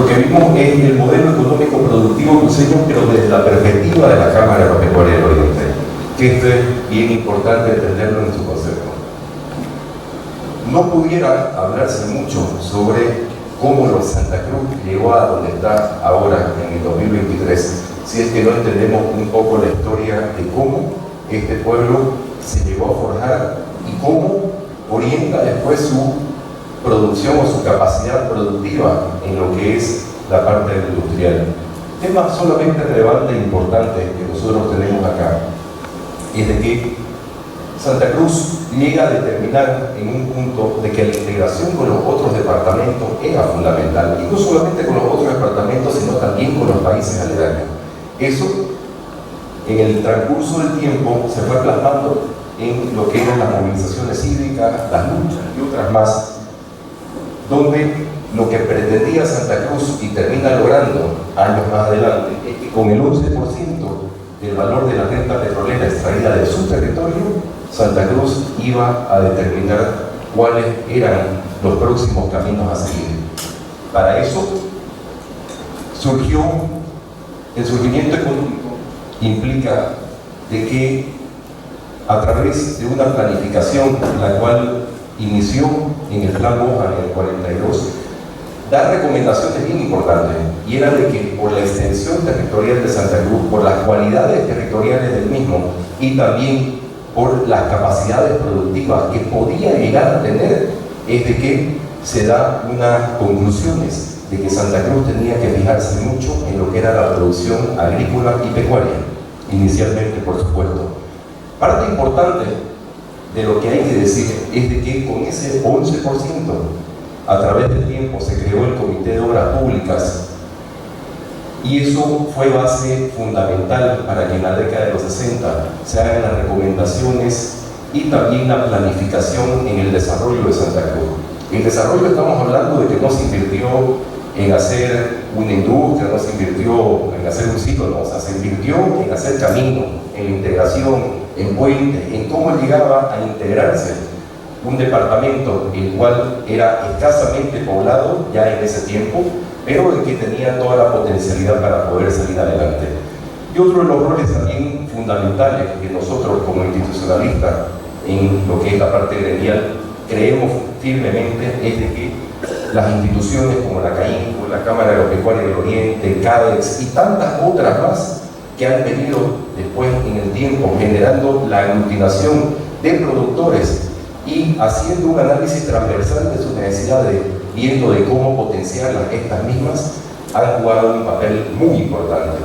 Lo que vimos es el modelo económico productivo cruceño, pero desde la perspectiva de la Cámara Agropecuaria del Oriente, que esto es bien importante entenderlo en su concepto. No pudiera hablarse mucho sobre cómo Santa Cruz llegó a donde está ahora en el 2023, si es que no entendemos un poco la historia de cómo este pueblo se llegó a forjar y cómo orienta después su producción o su capacidad productiva en lo que es la parte industrial. Tema solamente relevante e importante que nosotros tenemos acá es de que Santa Cruz llega a determinar en un punto de que la integración con los otros departamentos era fundamental, y no solamente con los otros departamentos, sino también con los países aledaños. Eso, en el transcurso del tiempo, se fue plasmando en lo que eran las movilizaciones cívicas, las luchas y otras más, donde lo que pretendía Santa Cruz y termina logrando años más adelante es que con el 11% del valor de la renta petrolera extraída de su territorio, Santa Cruz iba a determinar cuáles eran los próximos caminos a seguir. Para eso surgió el surgimiento económico, implica de que a través de una planificación la cual inició en el Plan Mohan en el 42, da recomendaciones bien importantes, y era de que por la extensión territorial de Santa Cruz, por las cualidades territoriales del mismo y también por las capacidades productivas que podía llegar a tener, es de que se da unas conclusiones de que Santa Cruz tenía que fijarse mucho en lo que era la producción agrícola y pecuaria, inicialmente, por supuesto. Parte importante de lo que hay que decir es de que con ese 11%, a través del tiempo se creó el Comité de Obras Públicas, y eso fue base fundamental para que en la década de los 60 se hagan las recomendaciones y también la planificación en el desarrollo de Santa Cruz. En desarrollo estamos hablando de que no se invirtió en hacer una industria, no se invirtió en hacer un ciclo, no, o sea, se invirtió en hacer camino, en integración, en puentes, en cómo llegaba a integrarse un departamento el cual era escasamente poblado ya en ese tiempo, pero de que tenía toda la potencialidad para poder salir adelante. Y otro de los roles también fundamentales que nosotros como institucionalistas en lo que es la parte gremial creemos firmemente es de que las instituciones como la CAINCO, la Cámara Agropecuaria del Oriente, CADEX y tantas otras más que han venido después en el tiempo generando la aglutinación de productores y haciendo un análisis transversal de sus necesidades, viendo de cómo potenciar estas mismas, han jugado un papel muy importante.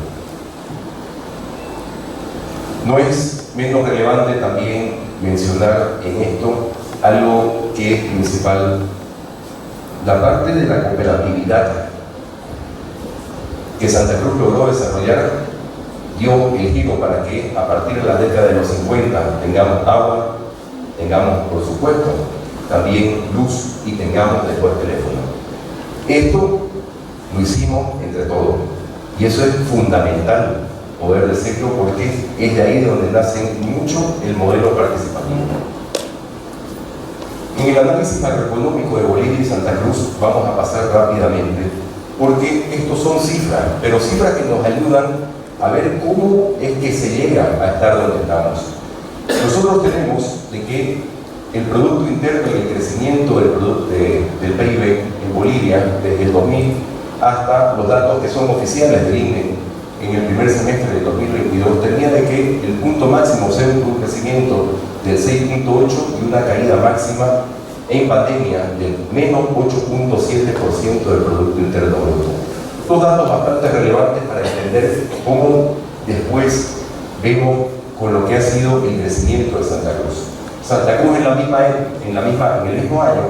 No es menos relevante también mencionar en esto algo que es principal: la parte de la cooperatividad que Santa Cruz logró desarrollar dio el giro para que a partir de la década de los 50 tengamos agua, tengamos por supuesto también luz y tengamos después teléfono. Esto lo hicimos entre todos, y eso es fundamental poder decirlo, porque es de ahí de donde nace mucho el modelo participativo. En el análisis macroeconómico de Bolivia y Santa Cruz vamos a pasar rápidamente, porque estos son cifras, pero cifras que nos ayudan a ver cómo es que se llega a estar donde estamos. Nosotros tenemos de que el Producto Interno y el crecimiento del PIB en Bolivia desde el 2000 hasta los datos que son oficiales del INE en el primer semestre del 2022 tenía de que el punto máximo sea un crecimiento del 6.8 y una caída máxima en pandemia del menos 8.7% del Producto Interno Bruto. Dos datos bastante relevantes para entender cómo después vemos con lo que ha sido el crecimiento de Santa Cruz. Santa Cruz en el mismo año,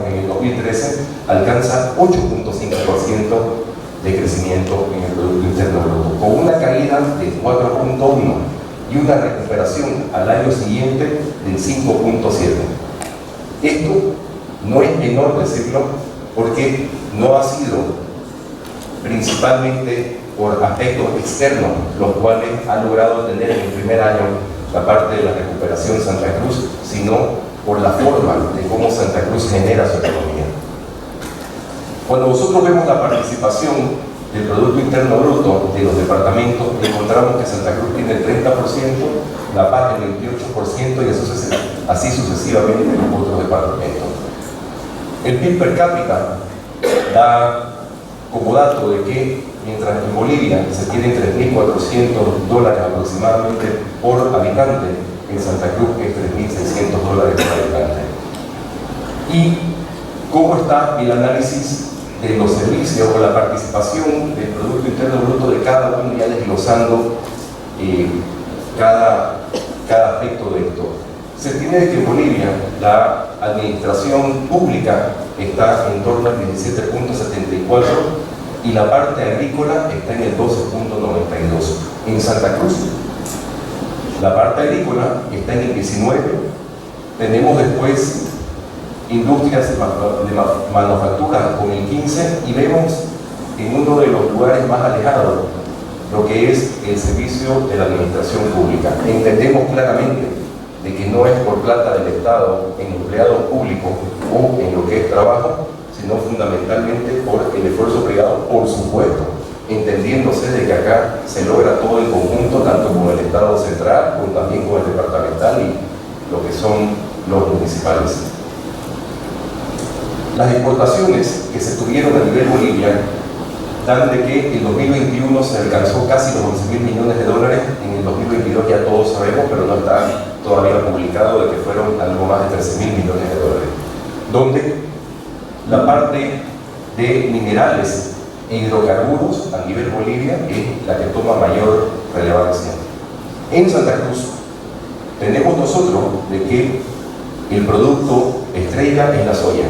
en el 2013, alcanza 8.5% de crecimiento en el Producto Interno Bruto, con una caída de 4.1 y una recuperación al año siguiente del 5.7. Esto no es menor decirlo, porque no ha sido principalmente por aspectos externos los cuales ha logrado tener en el primer año la parte de la recuperación Santa Cruz, sino por la forma de cómo Santa Cruz genera su economía. Cuando nosotros vemos la participación del Producto Interno Bruto de los departamentos, encontramos que Santa Cruz tiene el 30%, La Paz el 28% y así sucesivamente en los otros departamentos. El PIB per cápita da como dato de que mientras en Bolivia se tienen $3.400 aproximadamente por habitante, en Santa Cruz es $3.600 por habitante. ¿Y cómo está el análisis de los servicios o la participación del Producto Interno Bruto de cada uno, ya desglosando cada aspecto de esto? Se tiene que en Bolivia la administración pública está en torno al 17.74 y la parte agrícola está en el 12.92. En Santa Cruz, la parte agrícola está en el 19, tenemos después industrias de manufactura con el 15 y vemos en uno de los lugares más alejados lo que es el servicio de la administración pública. Entendemos claramente de que no es por plata del Estado en empleados públicos o en lo que es trabajo, sino fundamentalmente por el esfuerzo privado, por supuesto, entendiéndose de que acá se logra todo en conjunto, tanto con el Estado central, como también con el departamental y lo que son los municipales. Las exportaciones que se tuvieron a nivel Bolivia dan de que en 2021 se alcanzó casi los $11.000 millones, en el 2022 ya todos sabemos, pero no está todavía publicado, de que fueron algo más de $13.000 millones, donde la parte de minerales e hidrocarburos a nivel Bolivia es la que toma mayor relevancia. En Santa Cruz tenemos nosotros de que el producto estrella es la soya.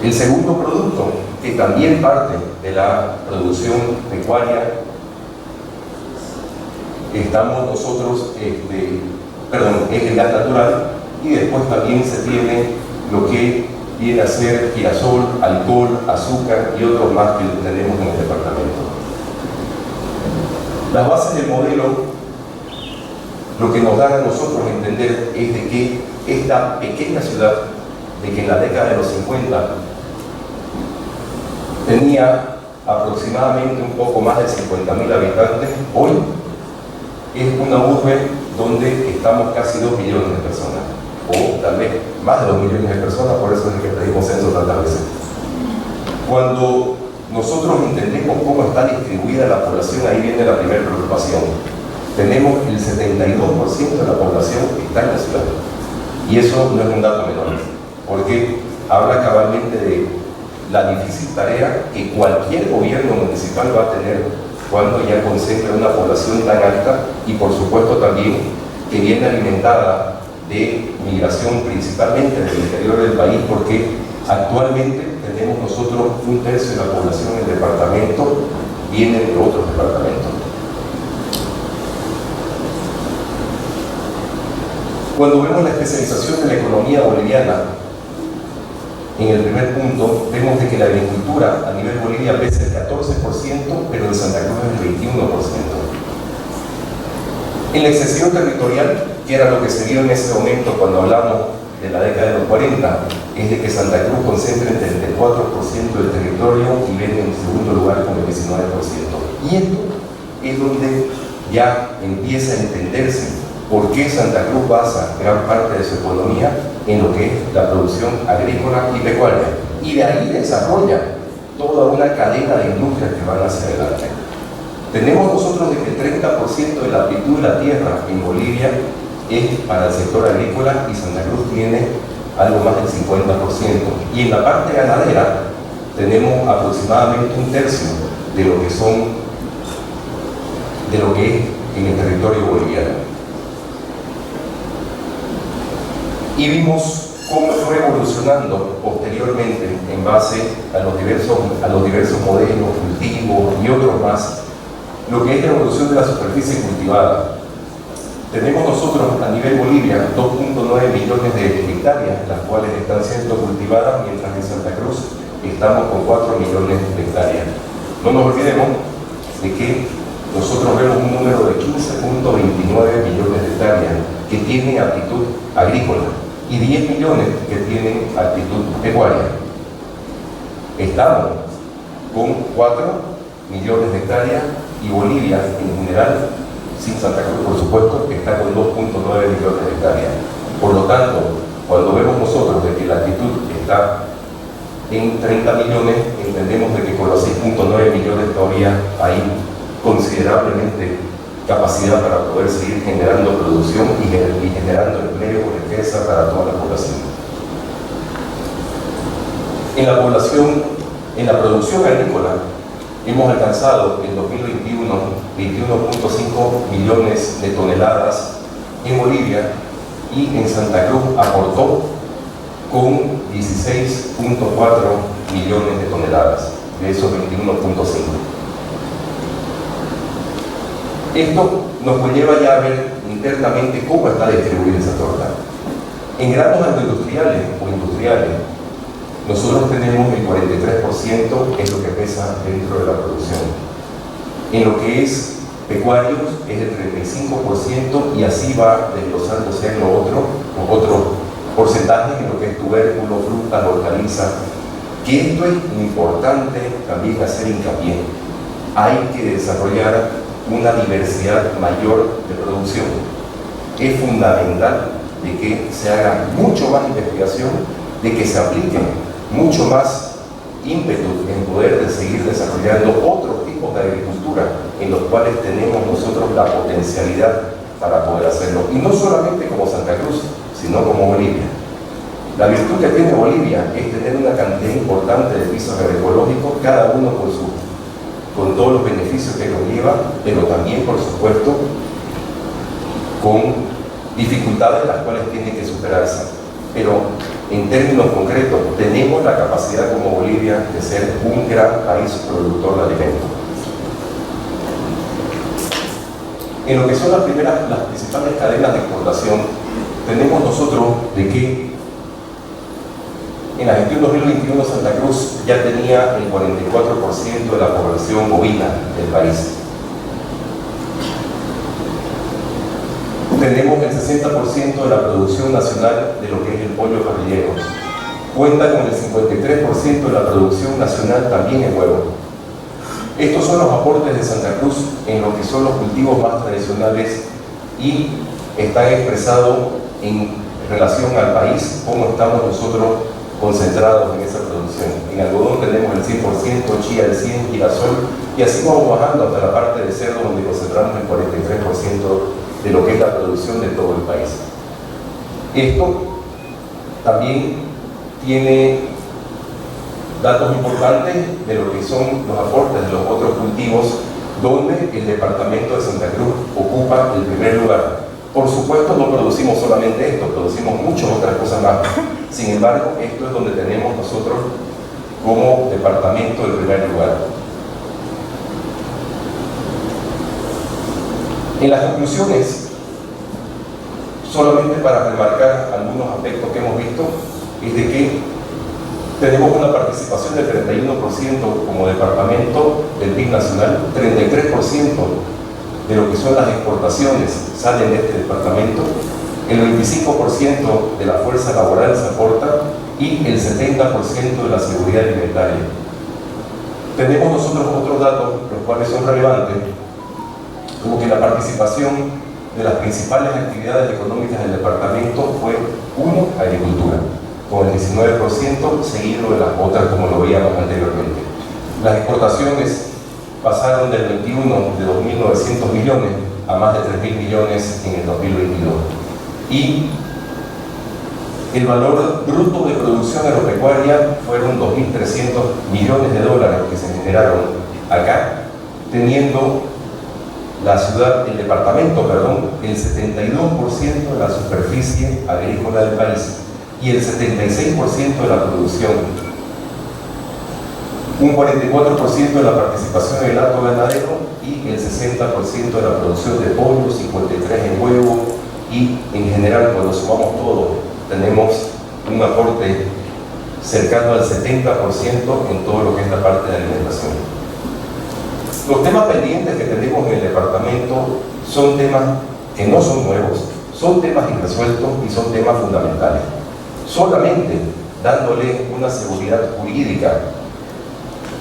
El segundo producto, que también parte de la producción pecuaria, estamos nosotros, es el gas natural, y después también se tiene lo que viene a ser girasol, alcohol, azúcar y otros más que tenemos en el departamento. Las bases del modelo, lo que nos dan a nosotros entender es de que esta pequeña ciudad, de que en la década de los 50 tenía aproximadamente un poco más de 50.000 habitantes, hoy es una urbe donde estamos casi 2 millones de personas, o tal vez más de 2 millones de personas, por eso es que pedimos censo tantas veces. Cuando nosotros entendemos cómo está distribuida la población, ahí viene la primera preocupación. Tenemos el 72% de la población que está en la ciudad, y eso no es un dato menor, porque habla cabalmente de la difícil tarea que cualquier gobierno municipal va a tener cuando ya concentra una población tan alta, y por supuesto también que viene alimentada de migración principalmente del interior del país, porque actualmente tenemos nosotros un tercio de la población en el departamento viene de otros departamentos. Cuando vemos la especialización de la economía boliviana, en el primer punto, vemos de que la agricultura a nivel Bolivia pesa el 14%, pero en Santa Cruz es el 21%. En la extensión territorial, que era lo que se vio en ese momento cuando hablamos de la década de los 40, es de que Santa Cruz concentra el 34% del territorio y viene en segundo lugar con el 19%. Y esto es donde ya empieza a entenderse por qué Santa Cruz basa gran parte de su economía en lo que es la producción agrícola y pecuaria, y de ahí desarrolla toda una cadena de industrias que van hacia adelante. Tenemos nosotros de que el 30% de la amplitud de la tierra en Bolivia es para el sector agrícola, y Santa Cruz tiene algo más del 50%, y en la parte ganadera tenemos aproximadamente un tercio de lo que es en el territorio boliviano. Y vimos cómo fue evolucionando posteriormente en base a los diversos modelos, cultivos y otros más, lo que es la evolución de la superficie cultivada. Tenemos nosotros a nivel Bolivia 2.9 millones de hectáreas, las cuales están siendo cultivadas, mientras en Santa Cruz estamos con 4 millones de hectáreas. No nos olvidemos de que nosotros vemos un número de 15.29 millones de hectáreas que tienen aptitud agrícola y 10 millones que tienen aptitud pecuaria. Estamos con 4 millones de hectáreas y Bolivia en general, sin Santa Cruz por supuesto, está con 2.9 millones de hectáreas. Por lo tanto, cuando vemos nosotros de que la altitud está en 30 millones, entendemos de que con los 6.9 millones todavía hay considerablemente capacidad para poder seguir generando producción y generando empleo o riqueza para toda la población. En la producción agrícola hemos alcanzado en 2021 21.5 millones de toneladas en Bolivia, y en Santa Cruz aportó con 16.4 millones de toneladas de esos 21.5. Esto nos conlleva ya a ver internamente cómo está distribuida esa torta. En granos agroindustriales o industriales, nosotros tenemos el 43%, es lo que pesa dentro de la producción. En lo que es pecuarios es el 35%, y así va desglosándose en otros porcentajes en lo que es tubérculo, frutas, hortalizas, que esto es importante también hacer hincapié. Hay que desarrollar una diversidad mayor de producción. Es fundamental de que se haga mucho más investigación, de que se aplique mucho más ímpetu en poder seguir desarrollando otros tipos de agricultura en los cuales tenemos nosotros la potencialidad para poder hacerlo. Y no solamente como Santa Cruz, sino como Bolivia. La virtud que tiene Bolivia es tener una cantidad importante de pisos agroecológicos, cada uno con todos los beneficios que conlleva, pero también, por supuesto, con dificultades las cuales tiene que superarse. Pero en términos concretos, tenemos la capacidad como Bolivia de ser un gran país productor de alimentos. En lo que son las principales cadenas de exportación, tenemos nosotros de que en la gestión 2021 Santa Cruz ya tenía el 44% de la población bovina del país. Tenemos el 60% de la producción nacional de lo que es el pollo parrillero. Cuenta con el 53% de la producción nacional también en huevo. Estos son los aportes de Santa Cruz en lo que son los cultivos más tradicionales, y están expresados en relación al país, cómo estamos nosotros concentrados en esa producción. En algodón tenemos el 100%, chía el 100%, girasol, y así vamos bajando hasta la parte de cerdo, donde concentramos el 43% de lo que es la producción de todo el país. Esto también tiene datos importantes de lo que son los aportes de los otros cultivos, donde el departamento de Santa Cruz ocupa el primer lugar. Por supuesto, no producimos solamente esto, producimos muchas otras cosas más. Sin embargo, esto es donde tenemos nosotros como departamento el primer lugar. En las conclusiones, solamente para remarcar algunos aspectos que hemos visto, es de que tenemos una participación del 31% como departamento del PIB nacional, 33% de lo que son las exportaciones salen de este departamento, el 25% de la fuerza laboral se aporta y el 70% de la seguridad alimentaria. Tenemos nosotros otros datos, los cuales son relevantes, como que la participación de las principales actividades económicas del departamento fue, uno, agricultura, con el 19%, seguido de las otras como lo veíamos anteriormente. Las exportaciones pasaron del 21 de 2.900 millones a más de 3.000 millones en el 2022. Y el valor bruto de producción agropecuaria fueron 2.300 millones de dólares que se generaron acá, teniendo el departamento, el 72% de la superficie agrícola del país y el 76% de la producción. Un 44% de la participación en el acto ganadero y el 60% de la producción de pollo, 53% en huevo, y en general, cuando sumamos todo, tenemos un aporte cercano al 70% en todo lo que es la parte de alimentación. Los temas pendientes que tenemos en el departamento son temas que no son nuevos, son temas irresueltos y son temas fundamentales. Solamente dándole una seguridad jurídica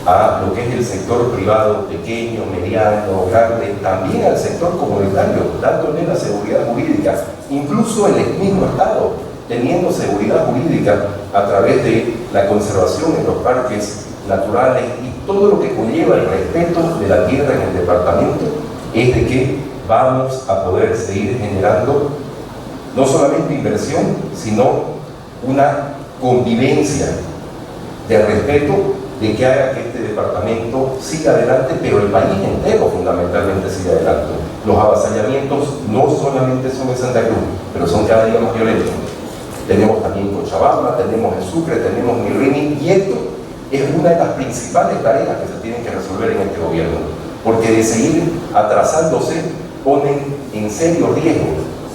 a lo que es el sector privado, pequeño, mediano, grande, también al sector comunitario, dándole la seguridad jurídica, incluso en el mismo Estado, teniendo seguridad jurídica a través de la conservación en los parques naturales y todo lo que conlleva el respeto de la tierra en el departamento, es de que vamos a poder seguir generando no solamente inversión, sino una convivencia de respeto, de que haga que este departamento siga adelante, pero el país entero fundamentalmente siga adelante. Los avasallamientos no solamente son en Santa Cruz, pero son cada día más violentos. Tenemos también Cochabamba, tenemos en Sucre, tenemos en Rini, y esto es una de las principales tareas que se tienen que resolver en este gobierno, porque de seguir atrasándose ponen en serio riesgo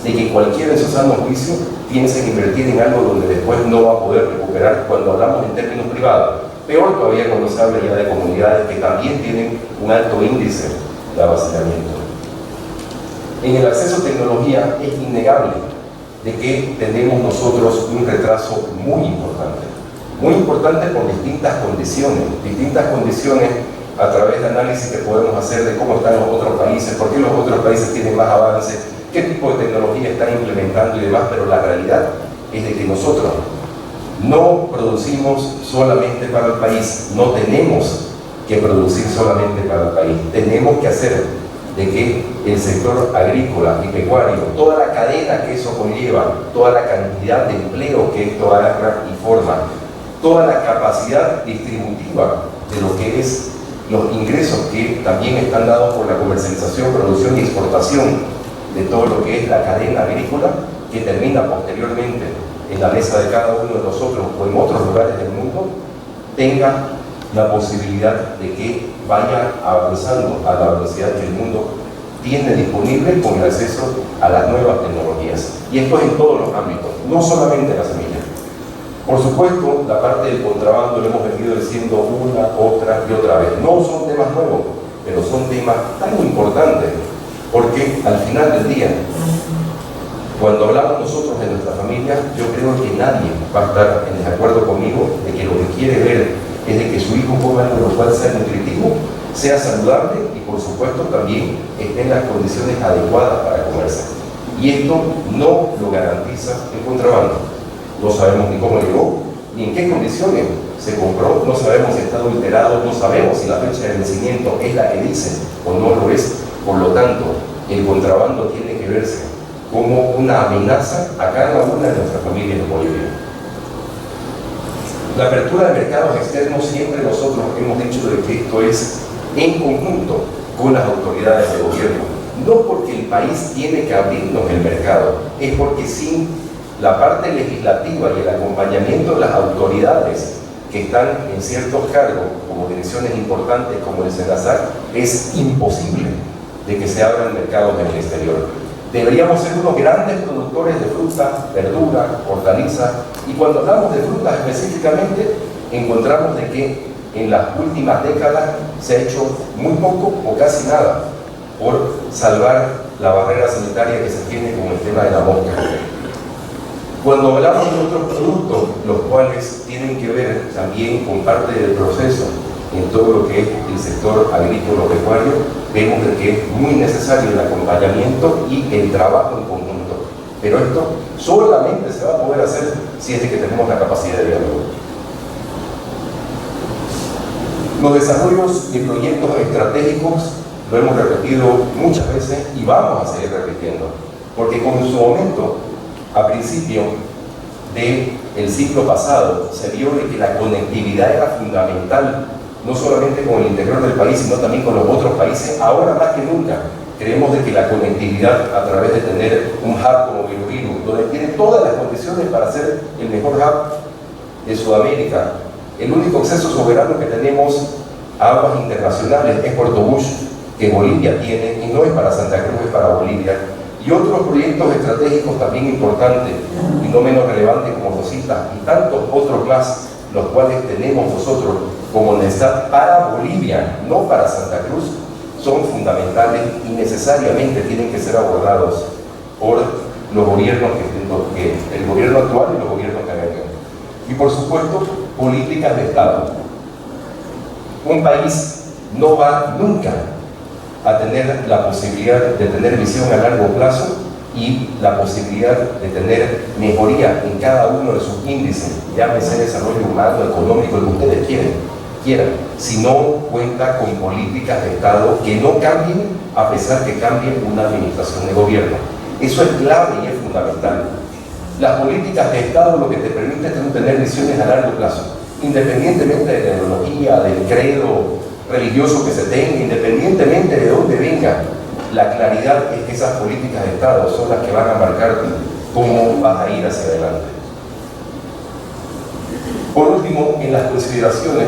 de que cualquiera en su sano juicio piense en invertir en algo donde después no va a poder recuperar cuando hablamos en términos privados. Peor todavía cuando se habla ya de comunidades que también tienen un alto índice de avasallamiento. En el acceso a tecnología es innegable de que tenemos nosotros un retraso muy importante por distintas condiciones a través de análisis que podemos hacer de cómo están los otros países, por qué los otros países tienen más avances, qué tipo de tecnología están implementando y demás, pero la realidad es de que nosotros no producimos solamente para el país, no tenemos que producir solamente para el país, tenemos que hacer de que el sector agrícola y pecuario, toda la cadena que eso conlleva, toda la cantidad de empleo que esto agarra y forma, toda la capacidad distributiva de lo que es los ingresos que también están dados por la comercialización, producción y exportación de todo lo que es la cadena agrícola, que termina posteriormente en la mesa de cada uno de nosotros o en otros lugares del mundo, tenga la posibilidad de que vaya avanzando a la velocidad que el mundo tiene disponible con el acceso a las nuevas tecnologías. Y esto es en todos los ámbitos, no solamente en la semilla. Por supuesto, la parte del contrabando lo hemos venido diciendo una, otra y otra vez. No son temas nuevos, pero son temas tan importantes, porque al final del día, cuando hablamos nosotros de nuestra familia, yo creo que nadie va a estar en desacuerdo conmigo de que lo que quiere ver es de que su hijo coma algo lo cual sea nutritivo, sea saludable y por supuesto también esté en las condiciones adecuadas para comerse. Y esto no lo garantiza el contrabando. No sabemos ni cómo llegó, ni en qué condiciones se compró, no sabemos si está adulterado, no sabemos si la fecha de vencimiento es la que dice o no lo es. Por lo tanto, el contrabando tiene que verse como una amenaza a cada una de nuestras familias en Bolivia. La apertura de mercados externos, siempre nosotros hemos dicho de que esto es en conjunto con las autoridades de gobierno. No porque el país tiene que abrirnos el mercado, es porque sin la parte legislativa y el acompañamiento de las autoridades que están en ciertos cargos, como direcciones importantes como el SENASAC, es imposible de que se abran mercados en el exterior. Deberíamos ser unos grandes productores de fruta, verdura, hortalizas, y cuando hablamos de frutas específicamente, encontramos de que en las últimas décadas se ha hecho muy poco o casi nada por salvar la barrera sanitaria que se tiene con el tema de la mosca. Cuando hablamos de otros productos, los cuales tienen que ver también con parte del proceso en todo lo que es el sector agrícola-pecuario, vemos de que es muy necesario el acompañamiento y el trabajo en conjunto. Pero esto solamente se va a poder hacer si es de que tenemos la capacidad de diálogo. Los desarrollos y proyectos estratégicos lo hemos repetido muchas veces y vamos a seguir repitiendo, porque como en su momento, a principio del siglo pasado, se vio de que la conectividad era fundamental, no solamente con el interior del país, sino también con los otros países. Ahora más que nunca creemos de que la conectividad a través de tener un hub como Biobío, donde tiene todas las condiciones para ser el mejor hub de Sudamérica, el único acceso soberano que tenemos a aguas internacionales es Puerto Bush, que Bolivia tiene, y no es para Santa Cruz, es para Bolivia, y otros proyectos estratégicos también importantes y no menos relevantes como Rosita, y tantos otros más, los cuales tenemos nosotros como necesidad para Bolivia, no para Santa Cruz, son fundamentales y necesariamente tienen que ser abordados por los gobiernos el gobierno actual y los gobiernos que vengan. Y por supuesto, políticas de Estado. Un país no va nunca a tener la posibilidad de tener visión a largo plazo y la posibilidad de tener mejoría en cada uno de sus índices, llámese desarrollo humano, económico, lo que ustedes quieran, si no cuenta con políticas de Estado que no cambien a pesar que cambie una administración de gobierno. Eso es clave y es fundamental. Las políticas de Estado lo que te permiten es tener visiones a largo plazo, independientemente de la ideología, del credo religioso que se tenga, independientemente de dónde venga. La claridad es que esas políticas de Estado son las que van a marcar cómo vas a ir hacia adelante. Por último, en las consideraciones,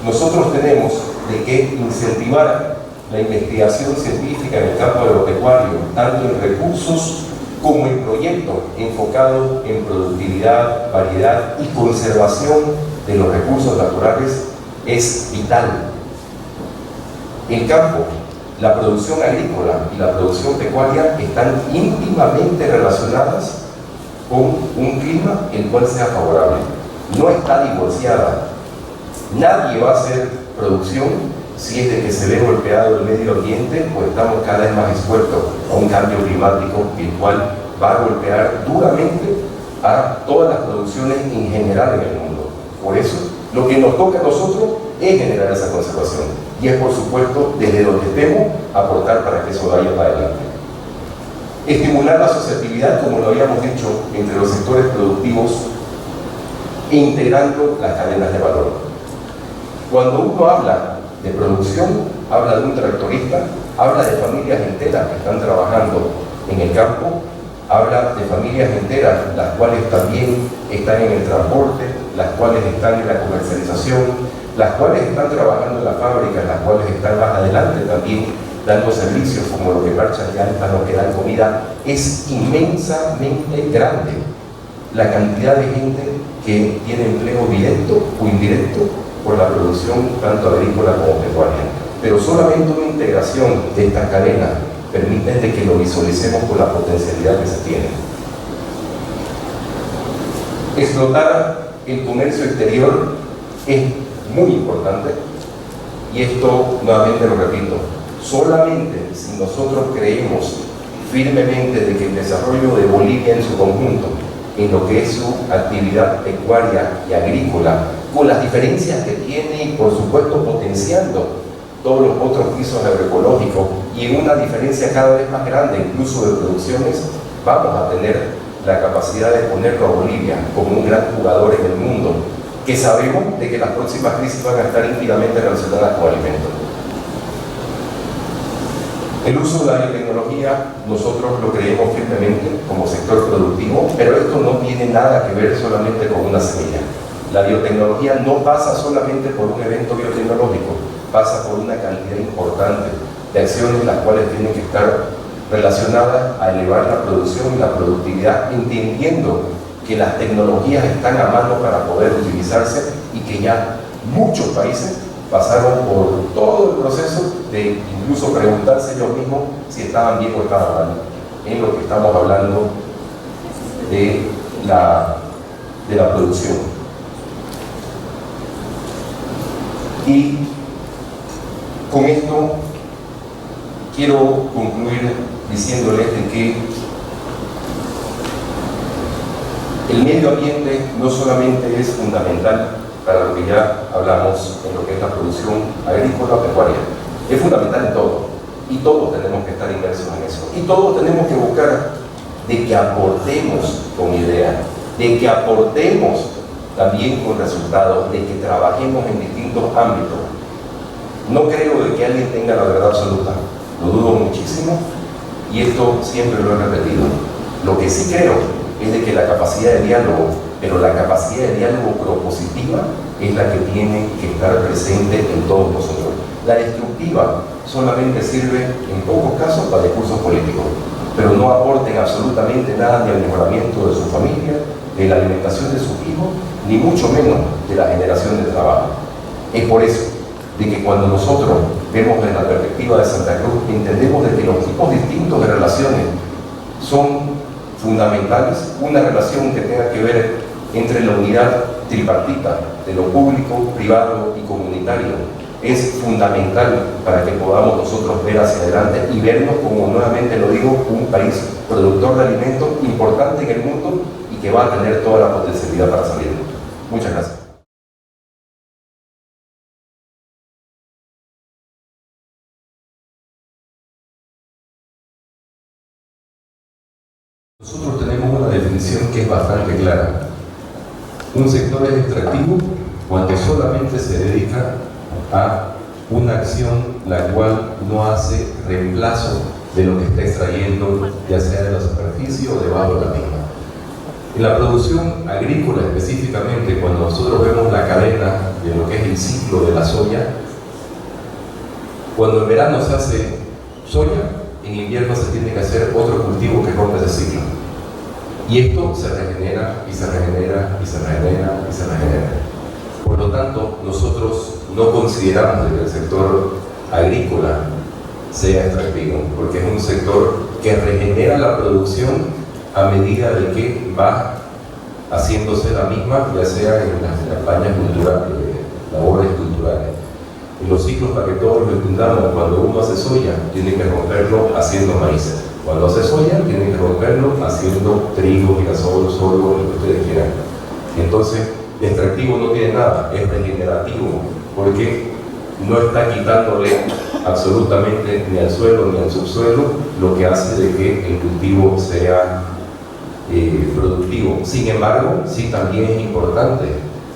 nosotros tenemos de que incentivar la investigación científica en el campo agropecuario, tanto en recursos como en proyectos enfocados en productividad, variedad y conservación de los recursos naturales es vital. El campo, la producción agrícola y la producción pecuaria están íntimamente relacionadas con un clima el cual sea favorable. No está divorciada. Nadie va a hacer producción si es de que se ve golpeado el medio ambiente, pues estamos cada vez más expuestos a un cambio climático, el cual va a golpear duramente a todas las producciones en general en el mundo. Por eso, lo que nos toca a nosotros es generar esa conservación. Y es, por supuesto, desde donde estemos, aportar para que eso vaya para adelante. Estimular la asociatividad, como lo habíamos dicho, entre los sectores productivos, integrando las cadenas de valor. Cuando uno habla de producción, habla de un tractorista, habla de familias enteras que están trabajando en el campo, habla de familias enteras, las cuales también están en el transporte, las cuales están en la comercialización, las cuales están trabajando en las fábricas, las cuales están más adelante también dando servicios como lo que marchan ya están los que dan comida. Es inmensamente grande la cantidad de gente que tiene empleo directo o indirecto por la producción tanto agrícola como pecuaria. Pero solamente una integración de esta cadena permite de que lo visualicemos con la potencialidad que se tiene. Explotar el comercio exterior es muy importante, y esto nuevamente lo repito, solamente si nosotros creemos firmemente de que el desarrollo de Bolivia en su conjunto, en lo que es su actividad pecuaria y agrícola, con las diferencias que tiene y por supuesto potenciando todos los otros pisos agroecológicos y en una diferencia cada vez más grande incluso de producciones, vamos a tener la capacidad de ponerlo a Bolivia como un gran jugador en el mundo, que sabemos de que las próximas crisis van a estar íntimamente relacionadas con alimentos. El uso de la biotecnología, nosotros lo creemos firmemente como sector productivo, pero esto no tiene nada que ver solamente con una semilla. La biotecnología no pasa solamente por un evento biotecnológico, pasa por una cantidad importante de acciones las cuales tienen que estar relacionadas a elevar la producción y la productividad, entendiendo que las tecnologías están a mano para poder utilizarse y que ya muchos países pasaron por todo el proceso de incluso preguntarse ellos mismos si estaban bien o estaban mal, en lo que estamos hablando de la producción. Y con esto quiero concluir diciéndoles de que el medio ambiente no solamente es fundamental para lo que ya hablamos en lo que es la producción agrícola o pecuaria, es fundamental en todo, y todos tenemos que estar inmersos en eso, y todos tenemos que buscar de que aportemos con ideas, de que aportemos también con resultados, de que trabajemos en distintos ámbitos. No creo de que alguien tenga la verdad absoluta, lo dudo muchísimo, y esto siempre lo he repetido. Lo que sí creo es de que la capacidad de diálogo, pero la capacidad de diálogo propositiva es la que tiene que estar presente en todos nosotros. La destructiva solamente sirve en pocos casos para discursos políticos, pero no aporten absolutamente nada ni al mejoramiento de su familia, de la alimentación de sus hijos, ni mucho menos de la generación de trabajo. Es por eso de que cuando nosotros vemos desde la perspectiva de Santa Cruz, entendemos de que los tipos distintos de relaciones son fundamentales, una relación que tenga que ver entre la unidad tripartita de lo público, privado y comunitario, es fundamental para que podamos nosotros ver hacia adelante y vernos como, nuevamente lo digo, un país productor de alimentos importante en el mundo y que va a tener toda la potencialidad para salir. Muchas gracias. Nosotros tenemos una definición que es bastante clara. Un sector es extractivo cuando solamente se dedica a una acción la cual no hace reemplazo de lo que está extrayendo, ya sea de la superficie o debajo de la misma. En la producción agrícola específicamente, cuando nosotros vemos la cadena de lo que es el ciclo de la soya, cuando en verano se hace soya, en invierno se tiene que hacer otro cultivo que rompe ese ciclo. Y esto se regenera, y se regenera, y se regenera, y se regenera. Por lo tanto, nosotros no consideramos que el sector agrícola sea extractivo, porque es un sector que regenera la producción a medida de que va haciéndose la misma, ya sea en las campañas culturales, labores culturales. En los ciclos, para que todos lo entendamos, cuando uno hace soya, tiene que romperlo haciendo maíz. Cuando hace soya, tiene que romperlo haciendo trigo, girasol, sorgo, lo que ustedes quieran. Entonces, extractivo no tiene nada, es regenerativo, porque no está quitándole absolutamente ni al suelo ni al subsuelo, lo que hace de que el cultivo sea productivo. Sin embargo, sí también es importante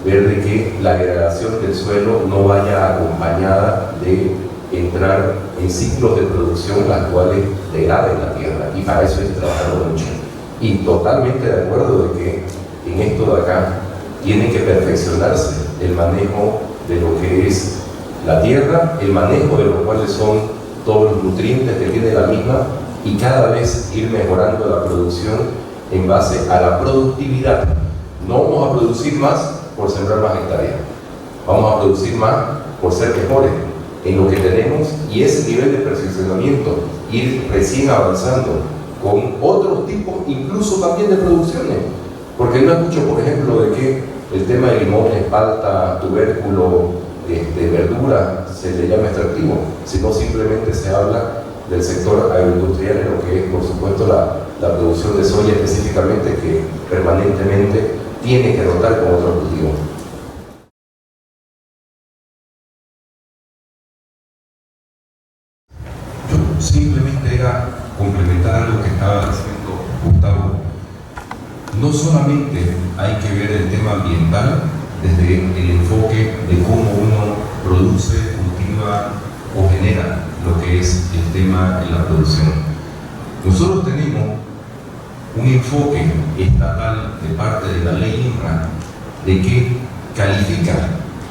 ver de que la degradación del suelo no vaya acompañada de entrar en ciclos de producción las cuales degraden la tierra, y para eso hay que trabajar mucho. Y totalmente de acuerdo de que en esto de acá tiene que perfeccionarse el manejo de lo que es la tierra, el manejo de los cuales son todos los nutrientes que tiene la misma, y cada vez ir mejorando la producción en base a la productividad. No vamos a producir más por sembrar más hectáreas, vamos a producir más por ser mejores en lo que tenemos, y ese nivel de perfeccionamiento, ir recién avanzando con otros tipos incluso también de producciones, porque no escucho, por ejemplo, de que el tema de limones, palta, tubérculo, verdura se le llama extractivo, sino simplemente se habla del sector agroindustrial en lo que es, por supuesto, la producción de soya específicamente, que permanentemente tiene que rotar con otro cultivo. Yo simplemente era complementar algo que estaba diciendo Gustavo. No solamente hay que ver el tema ambiental desde el enfoque de cómo uno produce, cultiva o genera lo que es el tema de la producción. Nosotros tenemos un enfoque estatal de parte de la ley INRA de que califica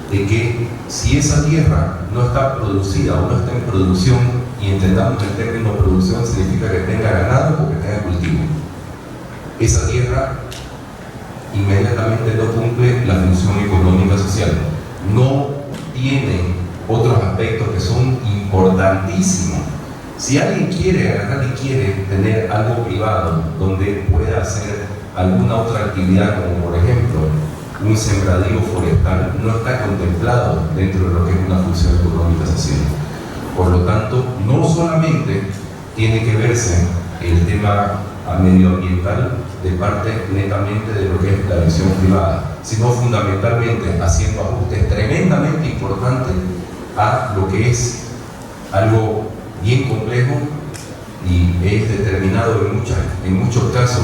de que si esa tierra no está producida o no está en producción, y entendamos el término producción significa que tenga ganado o que tenga cultivo, esa tierra inmediatamente no cumple la función económica social, no tiene otros aspectos que son importantísimos. Si alguien quiere agarrar y quiere tener algo privado donde pueda hacer alguna otra actividad, como por ejemplo un sembradío forestal, no está contemplado dentro de lo que es una función económica social. Por lo tanto, no solamente tiene que verse el tema medioambiental de parte netamente de lo que es la visión privada, sino fundamentalmente haciendo ajustes tremendamente importantes a lo que es algo bien complejo y es determinado en muchos casos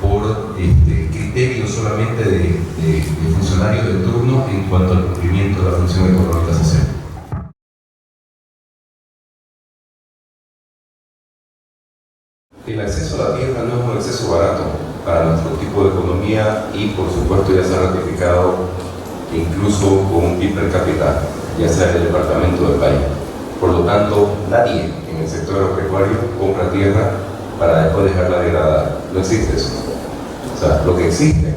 por criterios solamente de funcionarios de turno en cuanto al cumplimiento de la función económica social. El acceso a la tierra no es un acceso barato para nuestro tipo de economía, y por supuesto ya se ha ratificado incluso con un PIB per cápita, ya sea en el departamento del país. Por lo tanto, nadie en el sector agropecuario compra tierra para después dejarla degradada. No existe eso. O sea, lo que existe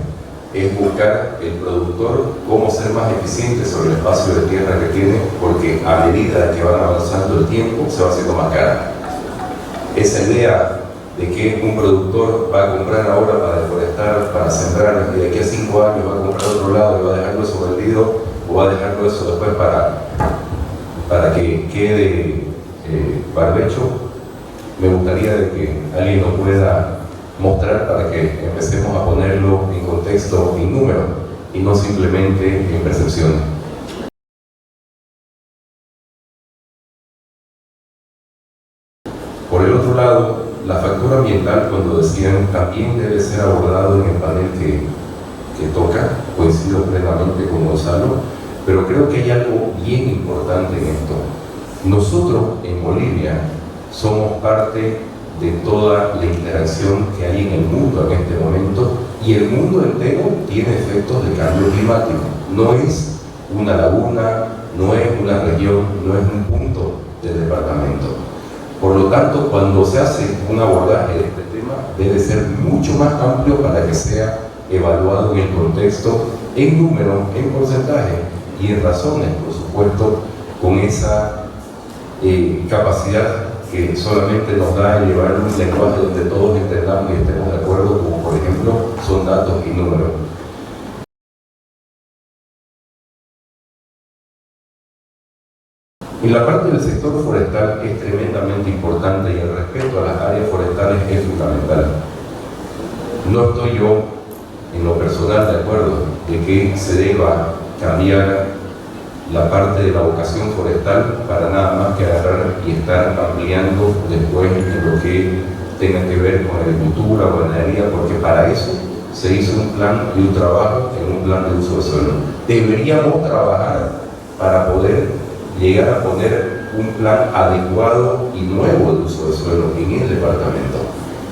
es buscar el productor cómo ser más eficiente sobre el espacio de tierra que tiene, porque a medida que van avanzando el tiempo se va haciendo más cara. Esa idea de que un productor va a comprar ahora para deforestar, para sembrar, y de aquí a 5 años va a comprar otro lado y va a dejarlo eso vendido, o va a dejarlo eso después para para que quede barbecho, me gustaría de que alguien lo pueda mostrar para que empecemos a ponerlo en contexto, en número, y no simplemente en percepción. Por el otro lado, la factura ambiental, cuando decían, también debe ser abordado en el panel que toca, coincido plenamente con Gonzalo, pero creo que hay algo bien importante en esto. Nosotros en Bolivia somos parte de toda la interacción que hay en el mundo en este momento, y el mundo entero tiene efectos de cambio climático. No es una laguna, no es una región, no es un punto del departamento. Por lo tanto, cuando se hace un abordaje de este tema, debe ser mucho más amplio para que sea evaluado en el contexto, en número, en porcentaje y en razones, por supuesto, con esa capacidad que solamente nos da el llevar un lenguaje donde todos entendamos y estemos de acuerdo, como por ejemplo son datos y números. Y la parte del sector forestal es tremendamente importante y el respeto a las áreas forestales es fundamental. No estoy yo, en lo personal, de acuerdo de que se deba cambiar la parte de la vocación forestal para nada más que agarrar y estar ampliando después en lo que tenga que ver con agricultura o ganadería, porque para eso se hizo un plan y un trabajo en un plan de uso de suelo. Deberíamos trabajar para poder llegar a poner un plan adecuado y nuevo de uso de suelo en el departamento,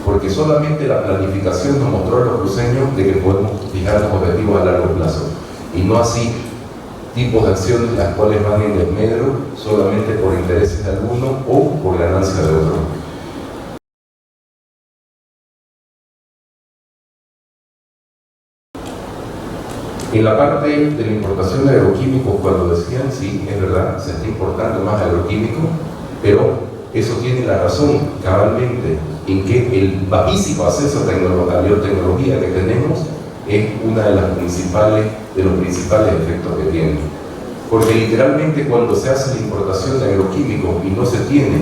porque solamente la planificación nos mostró a los cruceños de que podemos fijar los objetivos a largo plazo, y no así tipos de acciones las cuales van en desmedro solamente por intereses de alguno o por ganancia de otro. En la parte de la importación de agroquímicos, cuando decían, sí, es verdad, se está importando más agroquímico, pero eso tiene la razón cabalmente en que el bajísimo acceso a la biotecnología que tenemos es una de los principales efectos que tiene. Porque literalmente cuando se hace la importación de agroquímicos y no se tiene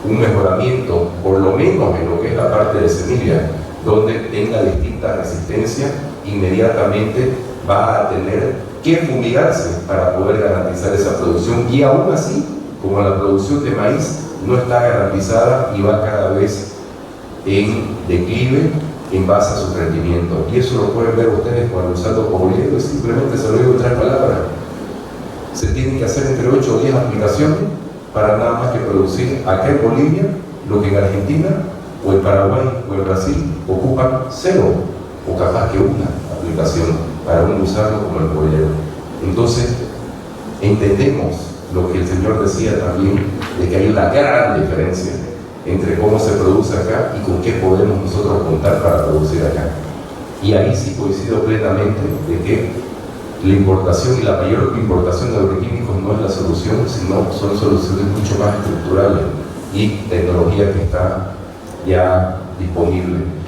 un mejoramiento, por lo menos en lo que es la parte de semilla, donde tenga distinta resistencia, inmediatamente va a tener que fumigarse para poder garantizar esa producción, y aún así, como la producción de maíz no está garantizada y va cada vez en declive en base a su rendimiento. Y eso lo pueden ver ustedes cuando usando Coboliedo, simplemente se lo digo en 3 palabras. Se tienen que hacer entre 8 o 10 aplicaciones para nada más que producir acá en Bolivia lo que en Argentina o en Paraguay o en Brasil ocupan 0 o capaz que una aplicación para uno usarlo como el Coboliedo. Entonces entendemos lo que el Señor decía también, de que hay una gran diferencia entre cómo se produce acá y con qué podemos nosotros contar para producir acá. Y ahí sí coincido plenamente de que la importación y la mayor importación de agroquímicos no es la solución, sino son soluciones mucho más estructurales y tecnología que está ya disponible.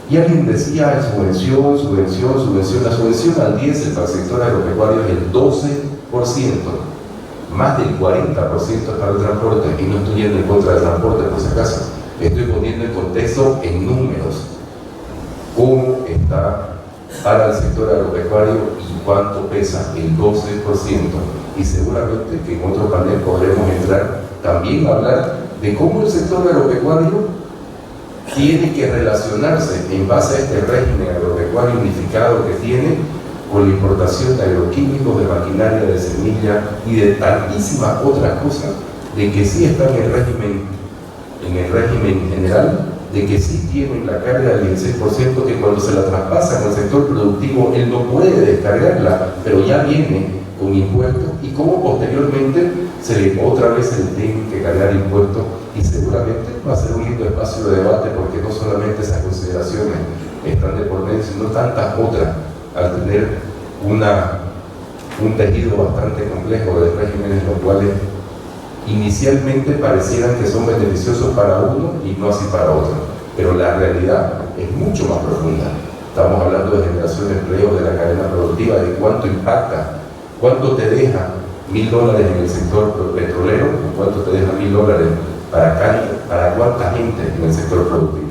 Y alguien decía, subvención. La subvención al diésel para el sector agropecuario es el 12%, más del 40% es para el transporte, y no estoy yendo en contra del transporte por si acaso, estoy poniendo en contexto en números cómo está para el sector agropecuario y cuánto pesa el 12%, y seguramente que en otro panel podremos entrar también a hablar de cómo el sector agropecuario tiene que relacionarse en base a este régimen agropecuario unificado que tiene con la importación de agroquímicos, de maquinaria, de semilla y de tantísimas otras cosas, de que sí están en el régimen general, de que sí tienen la carga del 16%, que cuando se la traspasan al sector productivo él no puede descargarla, pero ya viene con impuestos, y como posteriormente otra vez se le tiene que cargar impuestos, y seguramente va a ser un lindo espacio de debate, porque no solamente esas consideraciones están de por medio, sino tantas otras, al tener un tejido bastante complejo de regímenes, los cuales inicialmente parecieran que son beneficiosos para uno y no así para otro, pero la realidad es mucho más profunda. Estamos hablando hablando de generación de empleo, de la cadena productiva, de cuánto impacta, cuánto te deja $1000 en el sector petrolero, cuánto te deja $1000 para cuánta gente en el sector productivo.